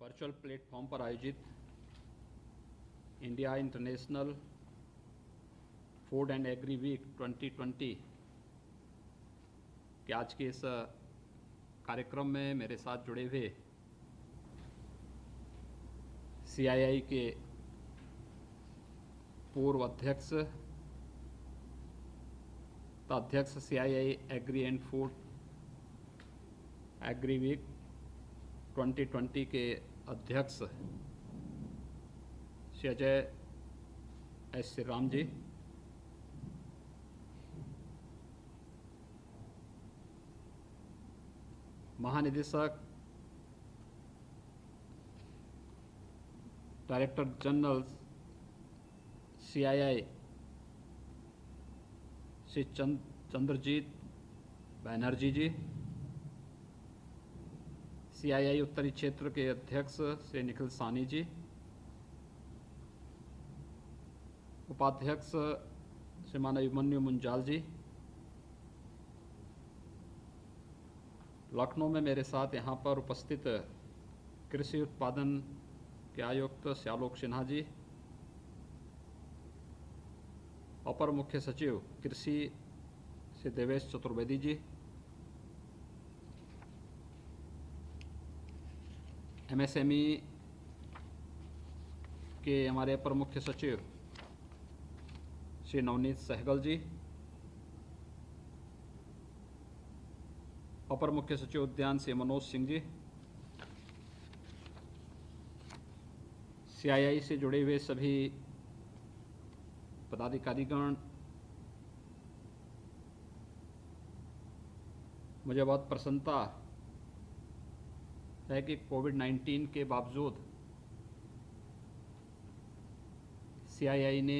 Virtual platform पर आयोजित India international food and agri week 2020 के आज के इस कार्यक्रम में मेरे साथ जुड़े हुए CII के पूर्व अध्यक्ष तथा अध्यक्ष CII agri and food agri week 2020 के अध्यक्ष श्री अजय एस श्रीराम जी, महानिदेशक director general CII Shri Chandrajit Banerjee ji, CII उत्तरी क्षेत्र के अध्यक्ष श्री निखिल सानी जी, उपाध्यक्ष श्रीमान अभिमन्यु मुंजाल जी, लखनऊ में मेरे साथ यहाँ पर उपस्थित कृषि उत्पादन के आयुक्त श्यालोक सिन्हा जी, अपर मुख्य सचिव कृषि श्री देवेश चतुर्वेदी जी, MSME के हमारे अपर मुख्य सचिव श्री नवनीत सहगल जी, अपर मुख्य सचिव उद्यान श्री मनोज सिंह जी, CII से जुड़े हुए सभी पदाधिकारीगण, मुझे बहुत प्रसन्नता है कि कोविड-19 के बावजूद CII ने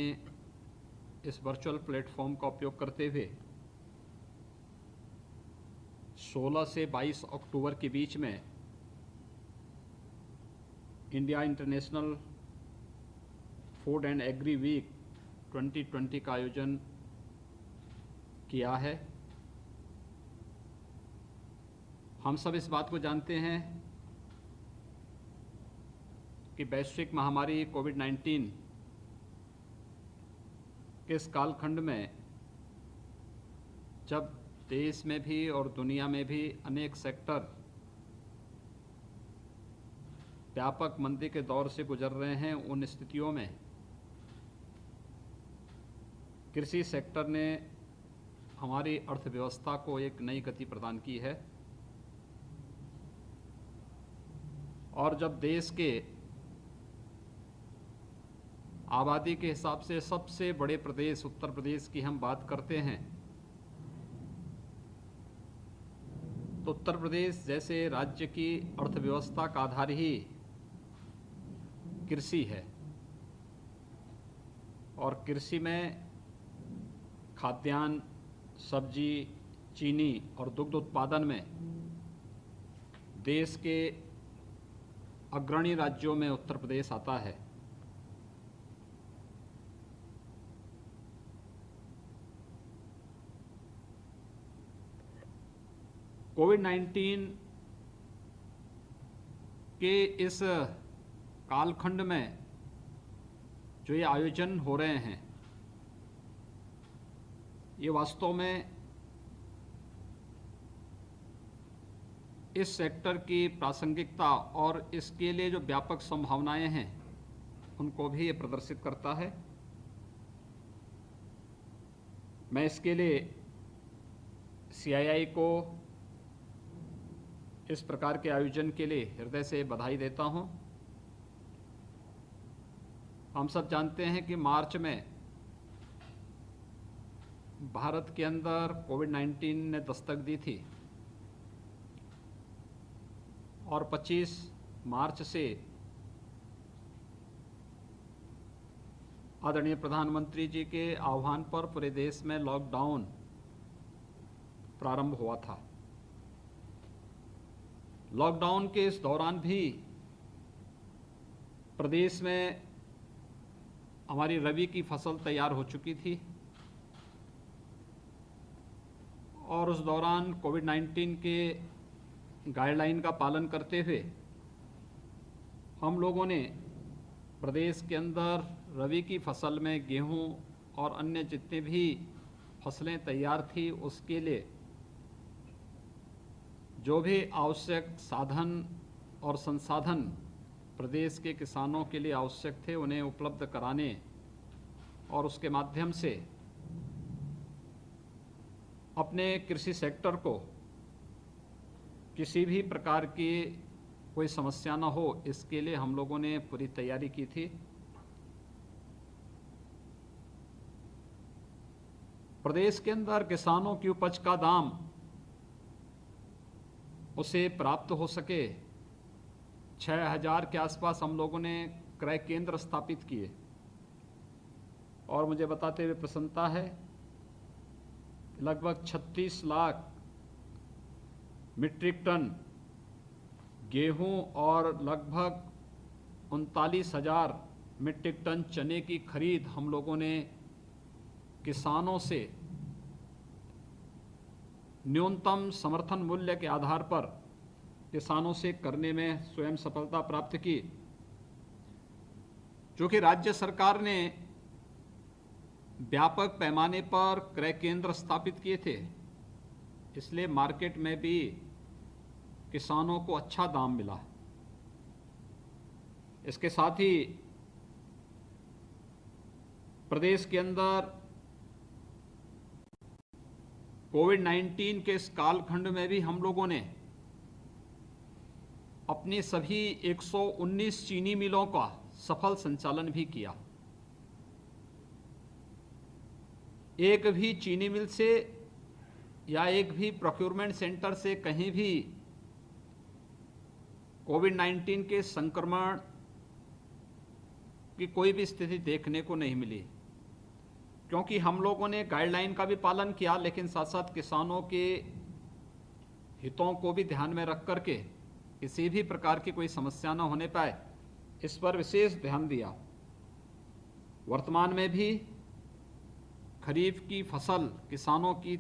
इस वर्चुअल प्लेटफॉर्म का उपयोग करते हुए 16 से 22 अक्टूबर के बीच में India international food and agri week 2020 का आयोजन किया है। हम सब इस बात को जानते हैं कि वैश्विक महामारी कोविड-19 के इस कालखंड में जब देश में भी और दुनिया में भी अनेक सेक्टर व्यापक मंदी के दौर से गुजर रहे हैं, उन स्थितियों में कृषि सेक्टर ने हमारी अर्थव्यवस्था को एक नई गति प्रदान की है। और जब देश के आबादी के हिसाब से सबसे बड़े प्रदेश उत्तर प्रदेश की हम बात करते हैं, तो उत्तर प्रदेश जैसे राज्य की अर्थव्यवस्था का आधार ही कृषि है और कृषि में खाद्यान्न, सब्जी, चीनी और दुग्ध उत्पादन में देश के अग्रणी राज्यों में उत्तर प्रदेश आता है। कोविड-19 के इस कालखंड में जो ये आयोजन हो रहे हैं, ये वास्तव में इस सेक्टर की प्रासंगिकता और इसके लिए जो व्यापक संभावनाएं हैं उनको भी ये प्रदर्शित करता है। मैं इसके लिए CII को इस प्रकार के आयोजन के लिए हृदय से बधाई देता हूं। हम सब जानते हैं कि मार्च में भारत के अंदर कोविड-19 ने दस्तक दी थी और 25 मार्च से आदरणीय प्रधानमंत्री जी के आह्वान पर पूरे देश में लॉकडाउन प्रारंभ हुआ था। लॉकडाउन के इस दौरान भी प्रदेश में हमारी रबी की फसल तैयार हो चुकी थी और उस दौरान कोविड-19 के गाइडलाइन का पालन करते हुए हम लोगों ने प्रदेश के अंदर रबी की फसल में गेहूं और अन्य जितने भी फसलें तैयार थी उसके लिए जो भी आवश्यक साधन और संसाधन प्रदेश के किसानों के लिए आवश्यक थे उन्हें उपलब्ध कराने और उसके माध्यम से अपने कृषि सेक्टर को किसी भी प्रकार की कोई समस्या न हो, इसके लिए हम लोगों ने पूरी तैयारी की थी। प्रदेश के अंदर किसानों की उपज का दाम उसे प्राप्त हो सके, 6000 के आसपास हम लोगों ने क्रय केंद्र स्थापित किए और मुझे बताते हुए प्रसन्नता है लगभग 36 लाख मीट्रिक टन गेहूं और लगभग 39,000 मीट्रिक टन चने की खरीद हम लोगों ने किसानों से न्यूनतम समर्थन मूल्य के आधार पर किसानों से करने में स्वयं सफलता प्राप्त की। चूँकि राज्य सरकार ने व्यापक पैमाने पर क्रय केंद्र स्थापित किए थे, इसलिए मार्केट में भी किसानों को अच्छा दाम मिला। इसके साथ ही प्रदेश के अंदर कोविड-19 के इस कालखंड में भी हम लोगों ने अपनी सभी 119 चीनी मिलों का सफल संचालन भी किया। एक भी चीनी मिल से या एक भी प्रोक्योरमेंट सेंटर से कहीं भी कोविड-19 के संक्रमण की कोई भी स्थिति देखने को नहीं मिली, क्योंकि हम लोगों ने गाइडलाइन का भी पालन किया, लेकिन साथ साथ किसानों के हितों को भी ध्यान में रख करके किसी भी प्रकार की कोई समस्या न होने पाए, इस पर विशेष ध्यान दिया। वर्तमान में भी खरीफ की फसल किसानों की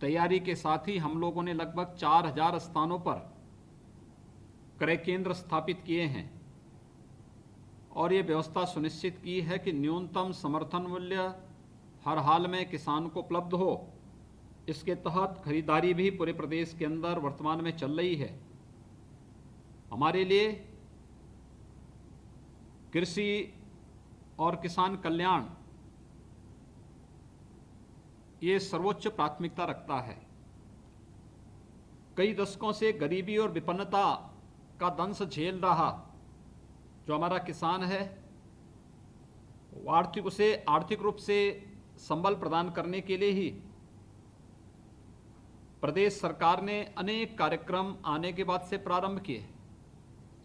तैयारी के साथ ही हम लोगों ने लगभग 4000 स्थानों पर क्रय केंद्र स्थापित किए हैं और ये व्यवस्था सुनिश्चित की है कि न्यूनतम समर्थन मूल्य हर हाल में किसान को उपलब्ध हो। इसके तहत खरीदारी भी पूरे प्रदेश के अंदर वर्तमान में चल रही है। हमारे लिए कृषि और किसान कल्याण ये सर्वोच्च प्राथमिकता रखता है। कई दशकों से गरीबी और विपन्नता का दंश झेल रहा जो हमारा किसान है, उसे आर्थिक रूप से संबल प्रदान करने के लिए ही प्रदेश सरकार ने अनेक कार्यक्रम आने के बाद से प्रारंभ किए,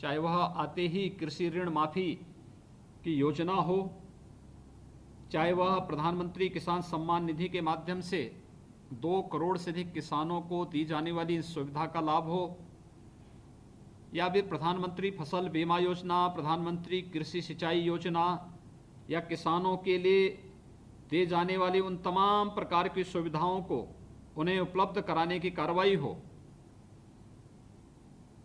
चाहे वह आते ही कृषि ऋण माफी की योजना हो, चाहे वह प्रधानमंत्री किसान सम्मान निधि के माध्यम से 2 करोड़ से अधिक किसानों को दी जाने वाली इस सुविधा का लाभ हो, या फिर प्रधानमंत्री फसल बीमा योजना, प्रधानमंत्री कृषि सिंचाई योजना या किसानों के लिए दे जाने वाली उन तमाम प्रकार की सुविधाओं को उन्हें उपलब्ध कराने की कार्रवाई हो।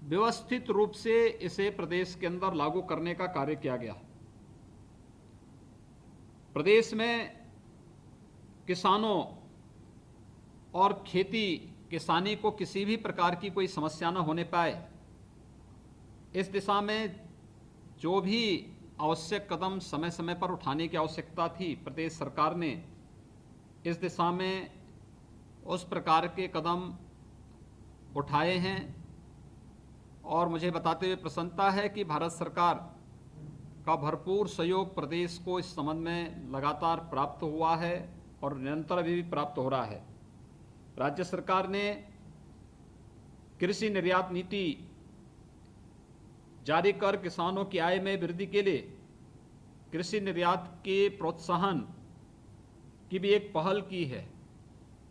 व्यवस्थित रूप से इसे प्रदेश के अंदर लागू करने का कार्य किया गया। प्रदेश में किसानों और खेती किसानी को किसी भी प्रकार की कोई समस्या न होने पाए, इस दिशा में जो भी आवश्यक कदम समय समय पर उठाने की आवश्यकता थी, प्रदेश सरकार ने इस दिशा में उस प्रकार के कदम उठाए हैं। और मुझे बताते हुए प्रसन्नता है कि भारत सरकार का भरपूर सहयोग प्रदेश को इस संबंध में लगातार प्राप्त हुआ है और निरंतर अभी भी प्राप्त हो रहा है। राज्य सरकार ने कृषि निर्यात नीति जारी कर किसानों की आय में वृद्धि के लिए कृषि निर्यात के प्रोत्साहन की भी एक पहल की है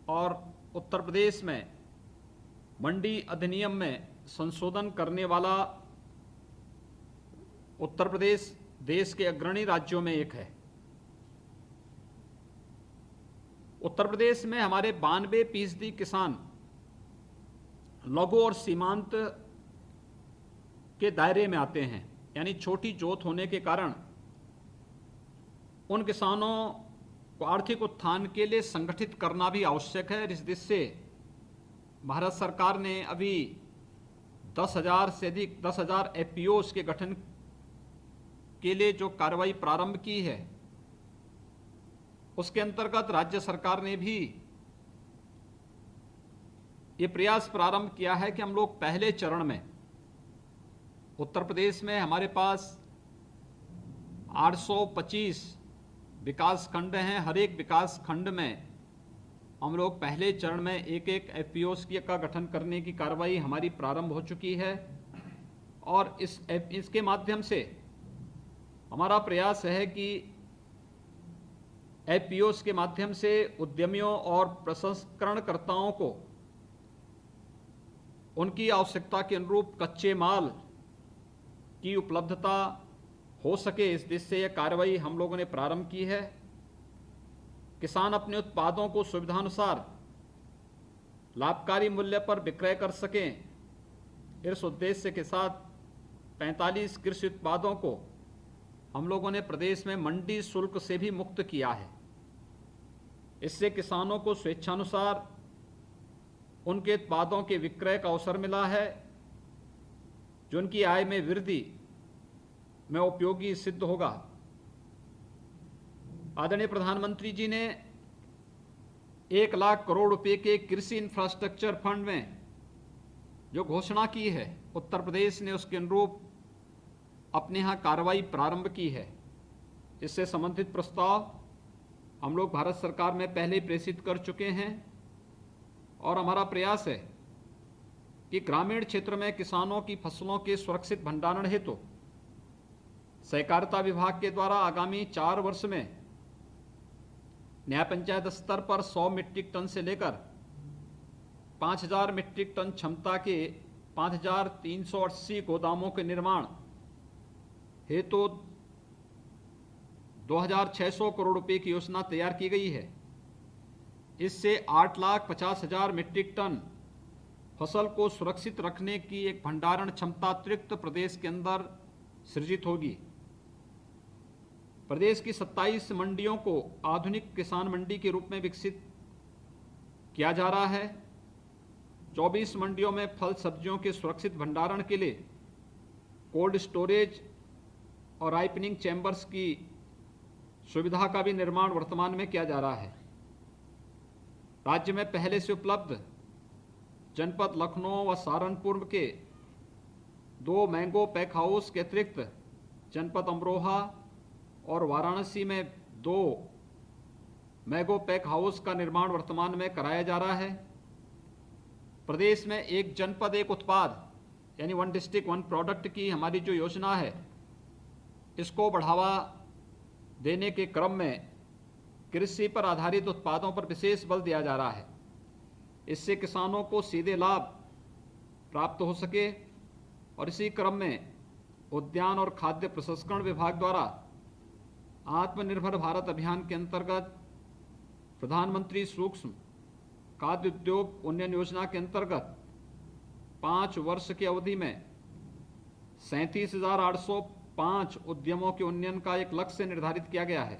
और उत्तर प्रदेश में मंडी अधिनियम में संशोधन करने वाला उत्तर प्रदेश देश के अग्रणी राज्यों में एक है। उत्तर प्रदेश में हमारे 92% किसान लघु और सीमांत के दायरे में आते हैं, यानी छोटी जोत होने के कारण उन किसानों को आर्थिक उत्थान के लिए संगठित करना भी आवश्यक है। इस दृष्टि से भारत सरकार ने अभी 10,000 से अधिक 10,000 एफपीओस के गठन के लिए जो कार्रवाई प्रारंभ की है, उसके अंतर्गत राज्य सरकार ने भी ये प्रयास प्रारंभ किया है कि हम लोग पहले चरण में उत्तर प्रदेश में हमारे पास 825 विकास खंड हैं। हर एक विकास खंड में हम लोग पहले चरण में एक एक एफपीओस का गठन करने की कार्रवाई हमारी प्रारंभ हो चुकी है और इसके माध्यम से हमारा प्रयास है कि एफपीओस के माध्यम से उद्यमियों और प्रसंस्करणकर्ताओं को उनकी आवश्यकता के अनुरूप कच्चे माल की उपलब्धता हो सके। इस दृष्टि से यह कार्रवाई हम लोगों ने प्रारंभ की है। किसान अपने उत्पादों को सुविधानुसार लाभकारी मूल्य पर विक्रय कर सकें, इस उद्देश्य के साथ 45 कृषि उत्पादों को हम लोगों ने प्रदेश में मंडी शुल्क से भी मुक्त किया है। इससे किसानों को स्वेच्छानुसार उनके उत्पादों के विक्रय का अवसर मिला है, जो उनकी आय में वृद्धि में उपयोगी सिद्ध होगा। आदरणीय प्रधानमंत्री जी ने 1 लाख करोड़ रुपए के कृषि इंफ्रास्ट्रक्चर फंड में जो घोषणा की है, उत्तर प्रदेश ने उसके अनुरूप अपने यहाँ कार्रवाई प्रारंभ की है। इससे संबंधित प्रस्ताव हम लोग भारत सरकार में पहले ही प्रेषित कर चुके हैं और हमारा प्रयास है कि ग्रामीण क्षेत्र में किसानों की फसलों के सुरक्षित भंडारण हेतु सहकारिता विभाग के द्वारा आगामी 4 वर्ष में न्याय पंचायत स्तर पर 100 मीट्रिक टन से लेकर 5,000 मीट्रिक टन क्षमता के 5,380 गोदामों के निर्माण हेतु 2,600 करोड़ रुपए की योजना तैयार की गई है। इससे 8,50,000 मीट्रिक टन फसल को सुरक्षित रखने की एक भंडारण क्षमता अतिरिक्त प्रदेश के अंदर सृजित होगी। प्रदेश की 27 मंडियों को आधुनिक किसान मंडी के रूप में विकसित किया जा रहा है। 24 मंडियों में फल सब्जियों के सुरक्षित भंडारण के लिए कोल्ड स्टोरेज और राइपनिंग चैम्बर्स की सुविधा का भी निर्माण वर्तमान में किया जा रहा है। राज्य में पहले से उपलब्ध जनपद लखनऊ व सहारनपुर के 2 मैंगो पैक हाउस के अतिरिक्त जनपद अमरोहा और वाराणसी में 2 मैंगो पैक हाउस का निर्माण वर्तमान में कराया जा रहा है। प्रदेश में एक जनपद एक उत्पाद यानी 1 डिस्ट्रिक्ट 1 प्रोडक्ट की हमारी जो योजना है, इसको बढ़ावा देने के क्रम में कृषि पर आधारित उत्पादों पर विशेष बल दिया जा रहा है। इससे किसानों को सीधे लाभ प्राप्त हो सके और इसी क्रम में उद्यान और खाद्य प्रसंस्करण विभाग द्वारा आत्मनिर्भर भारत अभियान के अंतर्गत प्रधानमंत्री सूक्ष्म खाद्य उद्योग उन्नयन योजना के अंतर्गत 5 वर्ष की अवधि में 37,805 उद्यमों के उन्नयन का एक लक्ष्य निर्धारित किया गया है।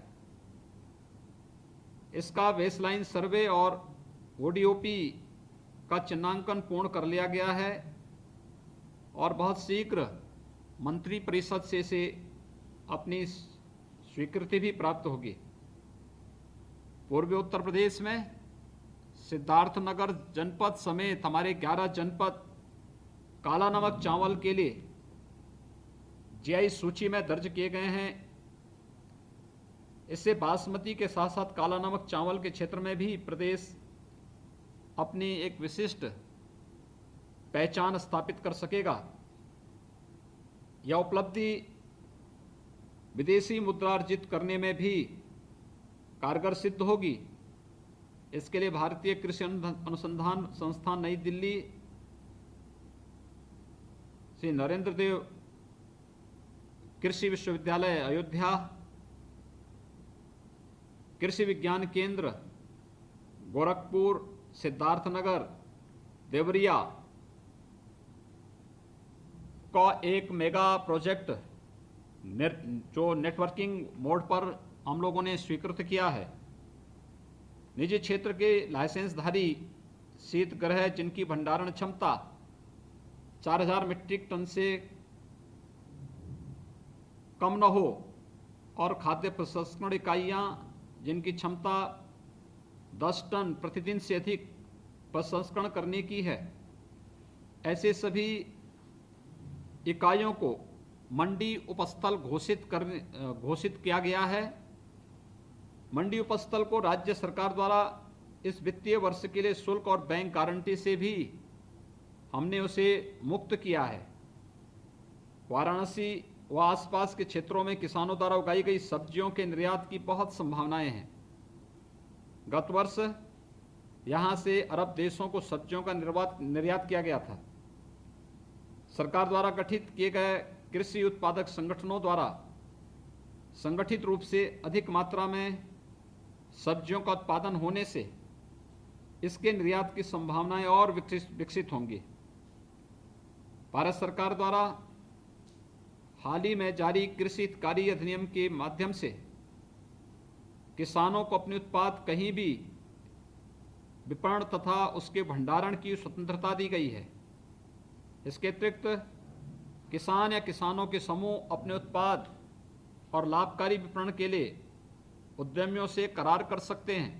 इसका बेसलाइन सर्वे और ओडीओपी का चिन्हांकन पूर्ण कर लिया गया है और बहुत शीघ्र मंत्री परिषद से इसे अपनी स्वीकृति भी प्राप्त होगी। पूर्वी उत्तर प्रदेश में सिद्धार्थनगर जनपद समेत हमारे 11 जनपद काला नमक चावल के लिए जीआई सूची में दर्ज किए गए हैं। इससे बासमती के साथ साथ काला नमक चावल के क्षेत्र में भी प्रदेश अपनी एक विशिष्ट पहचान स्थापित कर सकेगा। यह उपलब्धि विदेशी मुद्रा अर्जित करने में भी कारगर सिद्ध होगी। इसके लिए भारतीय कृषि अनुसंधान संस्थान नई दिल्ली, श्री नरेंद्र देव कृषि विश्वविद्यालय अयोध्या, कृषि विज्ञान केंद्र गोरखपुर, सिद्धार्थनगर, देवरिया का एक मेगा प्रोजेक्ट जो नेटवर्किंग मोड पर हम लोगों ने स्वीकृत किया है। निजी क्षेत्र के लाइसेंसधारी शीतगृह जिनकी भंडारण क्षमता 4000 मीट्रिक टन से कम न हो और खाद्य प्रसंस्करण इकाइयां जिनकी क्षमता 10 टन प्रतिदिन से अधिक प्रसंस्करण करने की है, ऐसे सभी इकाइयों को मंडी उपस्थल घोषित किया गया है। मंडी उपस्थल को राज्य सरकार द्वारा इस वित्तीय वर्ष के लिए शुल्क और बैंक गारंटी से भी हमने उसे मुक्त किया है। वाराणसी व आसपास के क्षेत्रों में किसानों द्वारा उगाई गई सब्जियों के निर्यात की बहुत संभावनाएं हैं। गत वर्ष यहां से अरब देशों को सब्जियों का निर्यात किया गया था। सरकार द्वारा गठित किए गए कृषि उत्पादक संगठनों द्वारा संगठित रूप से अधिक मात्रा में सब्जियों का उत्पादन होने से इसके निर्यात की संभावनाएं और विकसित होंगी। भारत सरकार द्वारा हाल ही में जारी कृषि हितकारी अधिनियम के माध्यम से किसानों को अपने उत्पाद कहीं भी विपणन तथा उसके भंडारण की स्वतंत्रता दी गई है। इसके अतिरिक्त किसान या किसानों के समूह अपने उत्पाद और लाभकारी विपणन के लिए उद्यमियों से करार कर सकते हैं।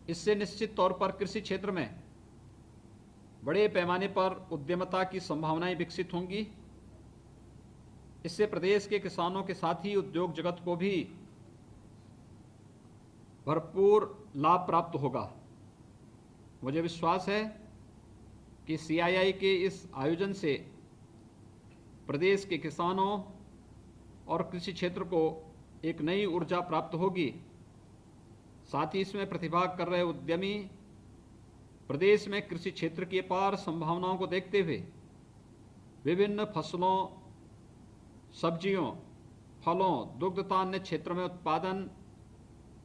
इससे निश्चित तौर पर कृषि क्षेत्र में बड़े पैमाने पर उद्यमिता की संभावनाएं विकसित होंगी। इससे प्रदेश के किसानों के साथ ही उद्योग जगत को भी भरपूर लाभ प्राप्त होगा। मुझे विश्वास है कि CII के इस आयोजन से प्रदेश के किसानों और कृषि क्षेत्र को एक नई ऊर्जा प्राप्त होगी। साथ ही इसमें प्रतिभाग कर रहे उद्यमी प्रदेश में कृषि क्षेत्र की अपार संभावनाओं को देखते हुए विभिन्न फसलों, सब्जियों, फलों, दुग्ध तथा अन्य क्षेत्रों में उत्पादन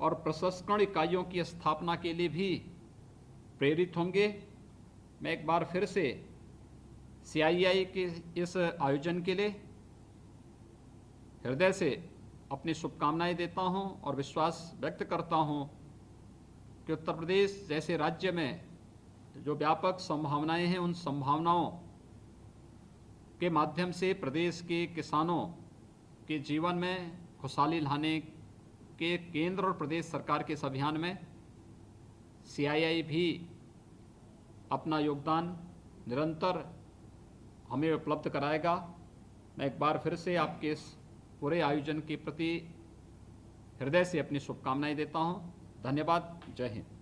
और प्रसंस्करण इकाइयों की स्थापना के लिए भी प्रेरित होंगे। मैं एक बार फिर से CII के इस आयोजन के लिए हृदय से अपनी शुभकामनाएं देता हूं और विश्वास व्यक्त करता हूं कि उत्तर प्रदेश जैसे राज्य में जो व्यापक संभावनाएं हैं, उन संभावनाओं के माध्यम से प्रदेश के किसानों के जीवन में खुशहाली लाने के केंद्र और प्रदेश सरकार के इस अभियान में CII भी अपना योगदान निरंतर हमें उपलब्ध कराएगा। मैं एक बार फिर से आपके इस पूरे आयोजन के प्रति हृदय से अपनी शुभकामनाएं देता हूं। धन्यवाद। जय हिंद।